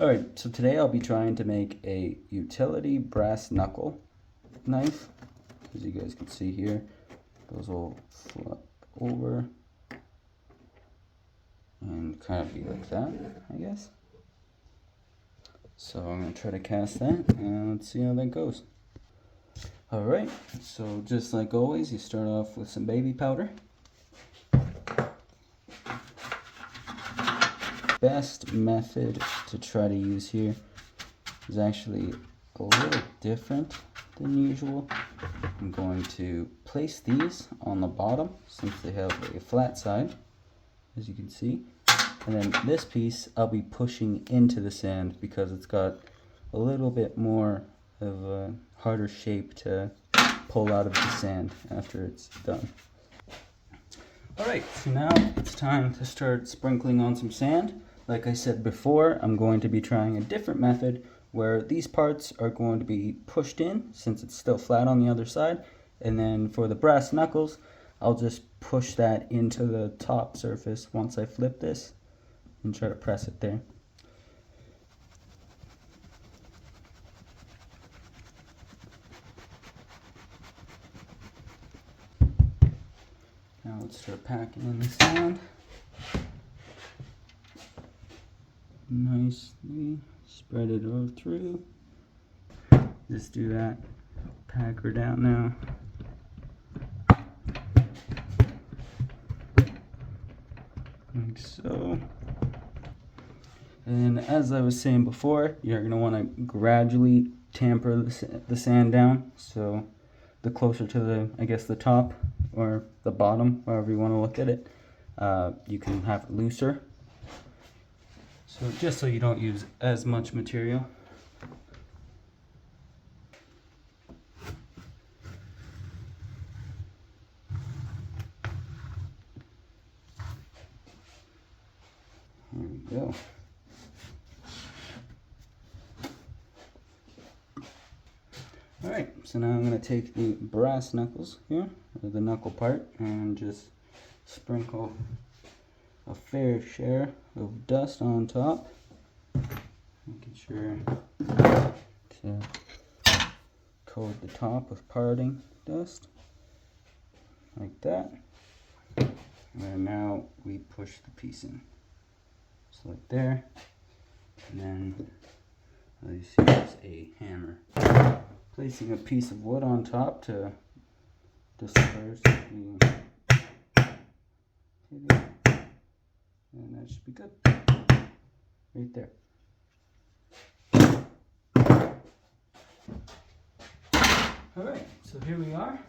Alright, so today I'll be trying to make a utility brass knuckle knife. As you guys can see here, those will flip over and kind of be like that, I guess. So I'm going to try to cast that and let's see how that goes. Alright, so just like always, you start off with some baby powder. Best method to try to use here is actually a little different than usual. I'm going to place these on the bottom since they have a flat side, as you can see. And then this piece I'll be pushing into the sand because it's got a little bit more of a harder shape to pull out of the sand after it's done. Alright, so now it's time to start sprinkling on some sand. Like I said before, I'm going to be trying a different method where these parts are going to be pushed in since it's still flat on the other side. And then for the brass knuckles, I'll just push that into the top surface once I flip this and try to press it there. Now let's start packing in the sand. Nicely spread it all through. Just do that. Pack her down now. Like so. And as I was saying before, you're going to want to gradually tamper the sand down. So the closer to the, I guess, the top or the bottom, however you want to look at it, you can have it looser. So just so you don't use as much material. There we go. Alright, so now I'm going to take the brass knuckles here, or the knuckle part, and just sprinkle a fair share of dust on top. Making sure to coat the top with parting dust, like that. And now we push the piece in. So like there, and then all you see is a hammer. Placing a piece of wood on top to disperse the hitting, and that should be good. Right there. Alright, so here we are.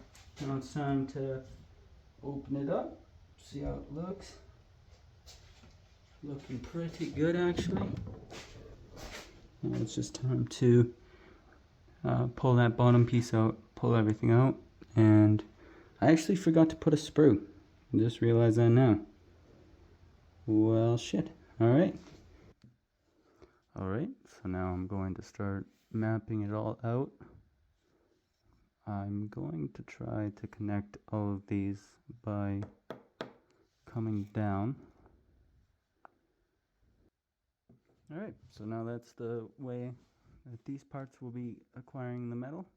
Now it's time to open it up, see how it looks. Looking pretty good actually. Now it's just time to pull that bottom piece out, pull everything out, and I actually forgot to put a sprue. I just realized that now. Well, shit. Alright. Alright, so now I'm going to start mapping it all out. I'm going to try to connect all of these by coming down. Alright, so now that's the way that these parts will be acquiring the metal.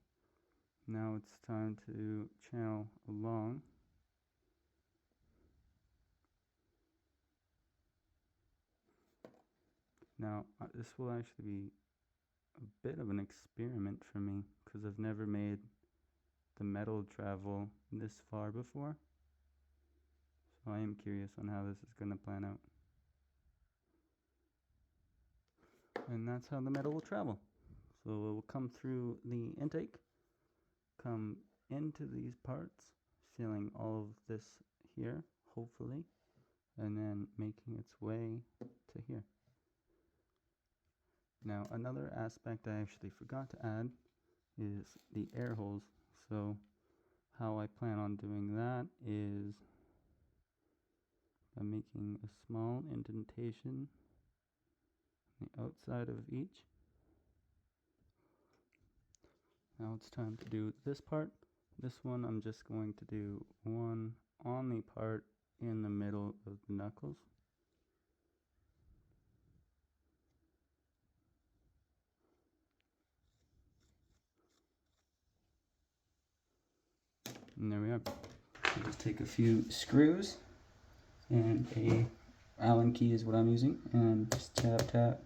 Now it's time to channel along. Now this will actually be a bit of an experiment for me because I've never made the metal travel this far before. So I am curious on how this is going to plan out. And that's how the metal will travel. So it will come through the intake, come into these parts, filling all of this here, hopefully, and then making its way to here. Now another aspect I actually forgot to add is the air holes. So how I plan on doing that is by making a small indentation on the outside of each. Now it's time to do this part. This one I'm just going to do one on the part in the middle of the knuckles. And there we are. I'll just take a few screws and a Allen key is what I'm using, and just tap tap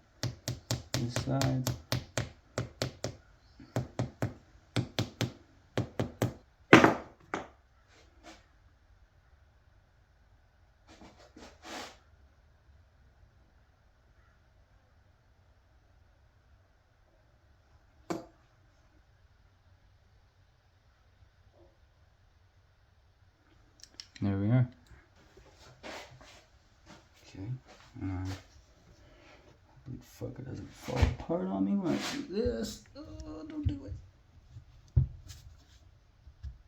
the sides. There we are. Okay. Fuck, it doesn't fall apart on me when I do this. Oh, don't do it.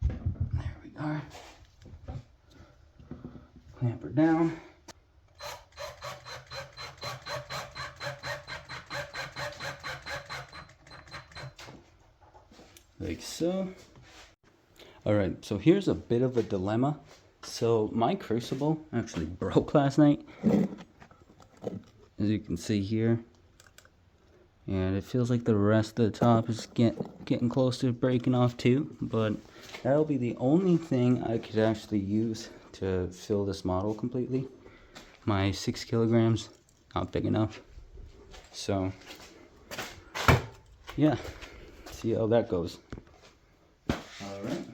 There we are. Clamp her down. Like so. Alright, so here's a bit of a dilemma. So my crucible actually broke last night, as you can see here. And it feels like the rest of the top is getting close to breaking off too. But that'll be the only thing I could actually use to fill this model completely. My 6 kilograms, not big enough. So, yeah, see how that goes. Alright.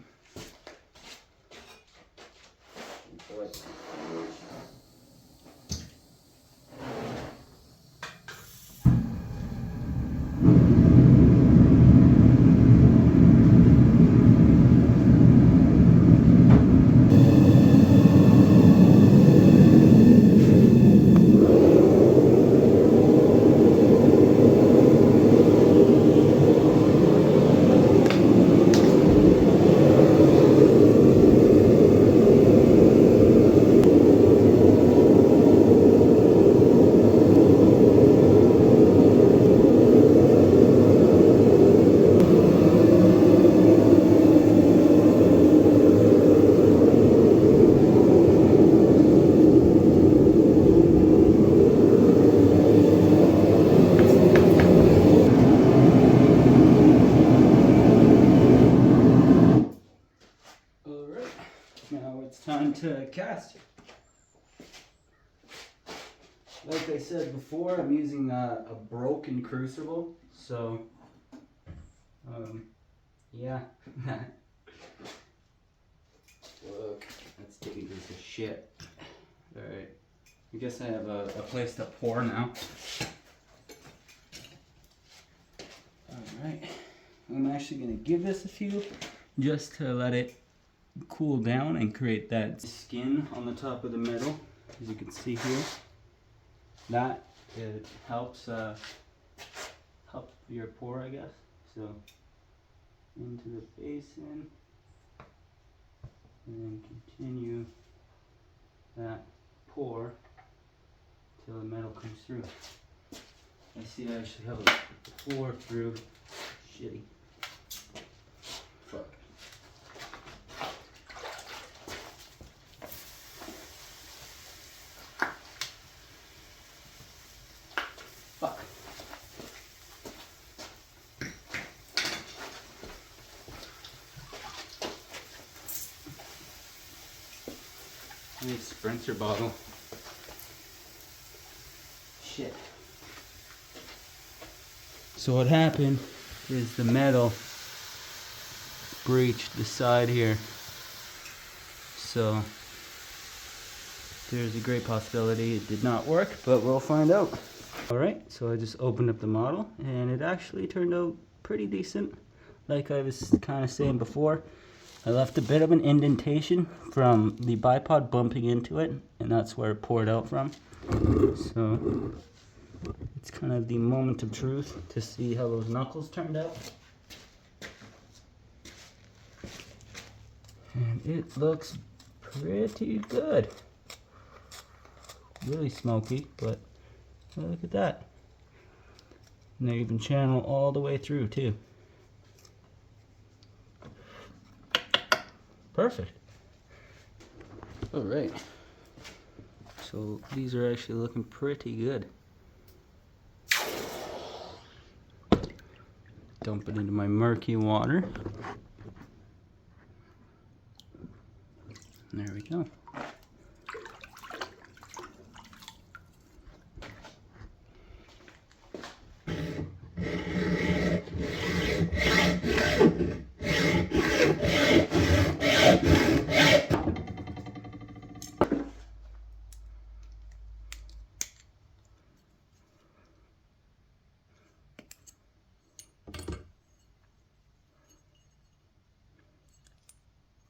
Now it's time to cast. Like I said before, I'm using a broken crucible, so yeah. Look, that's dangerous as shit. Alright, I guess I have a place to pour now. Alright, I'm actually going to give this a few just to let it cool down and create that skin on the top of the metal, as you can see here. That it helps help your pour, I guess. So into the basin and then continue that pour till the metal comes through. I see I actually have a pour through. Shitty. Fuck. Fuck. I need a sprinter bottle. Shit. So what happened is the metal breached the side here. So there's a great possibility it did not work, but we'll find out. Alright, so I just opened up the model and it actually turned out pretty decent. Like I was kind of saying before, I left a bit of an indentation from the bipod bumping into it, and that's where it poured out from. So it's kind of the moment of truth to see how those knuckles turned out. And it looks pretty good. Really smoky, but look at that. And they even channel all the way through too. Perfect. All right. So these are actually looking pretty good. Dump it into my murky water. There we go.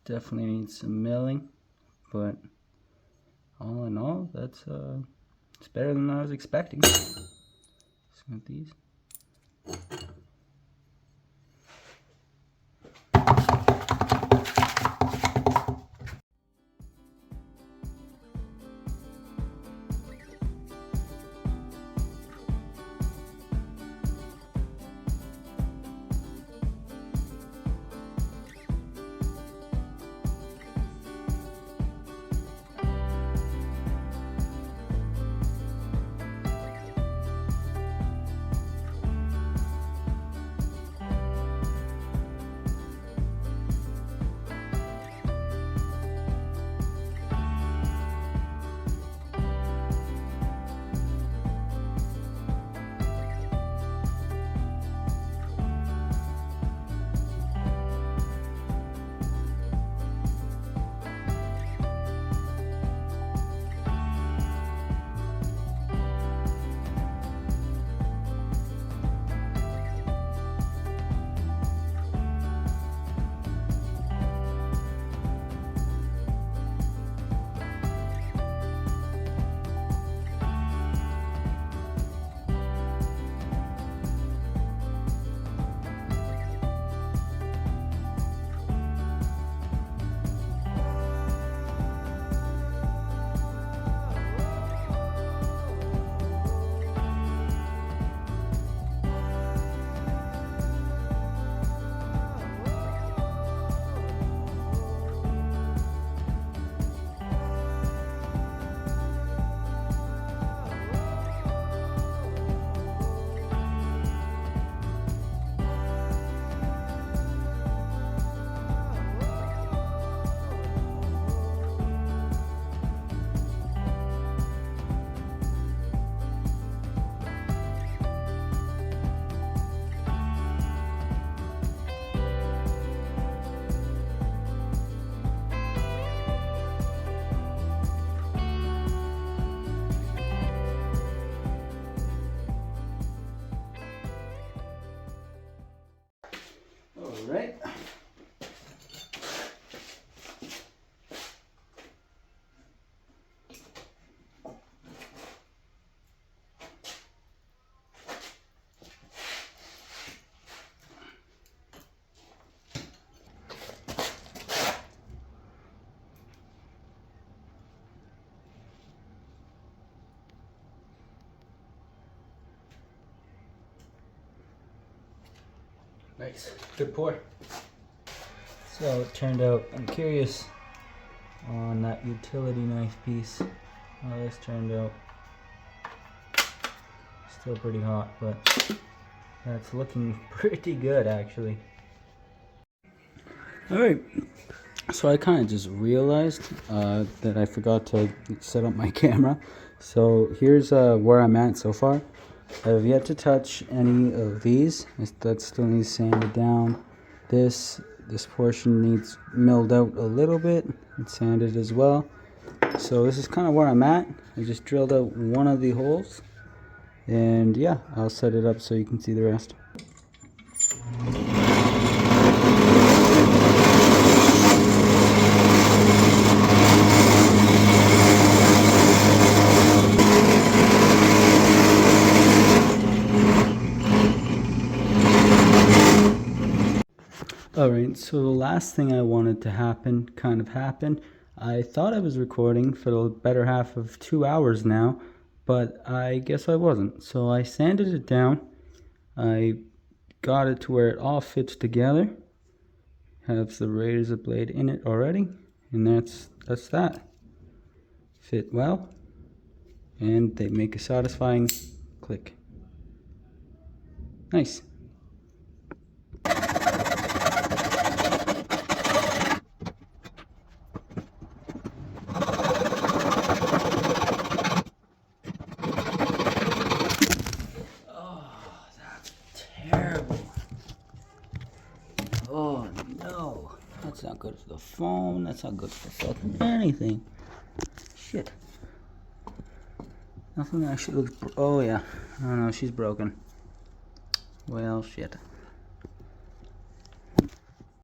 Definitely needs some milling, but all in all, that's it's better than I was expecting. Smooth these. Right. Nice, good pour. So it turned out, I'm curious on that utility knife piece, how this turned out. Still pretty hot, but that's looking pretty good actually. Alright, so I kind of just realized that I forgot to set up my camera. So here's where I'm at so far. I have yet to touch any of these. That still needs sanded down. This portion needs milled out a little bit and sanded as well. So this is kind of where I'm at. I just drilled out one of the holes. And yeah, I'll set it up so you can see the rest. Alright, so the last thing I wanted to happen kind of happened. I thought I was recording for the better half of 2 hours now, but I guess I wasn't. So I sanded it down. I got it to where it all fits together. Have the razor blade in it already, and that's that. Fit well, and they make a satisfying click. Nice. That's not good for the phone. That's not good for fucking anything. Shit. Nothing actually looks... Oh, yeah. Oh, no, she's broken. Well, shit.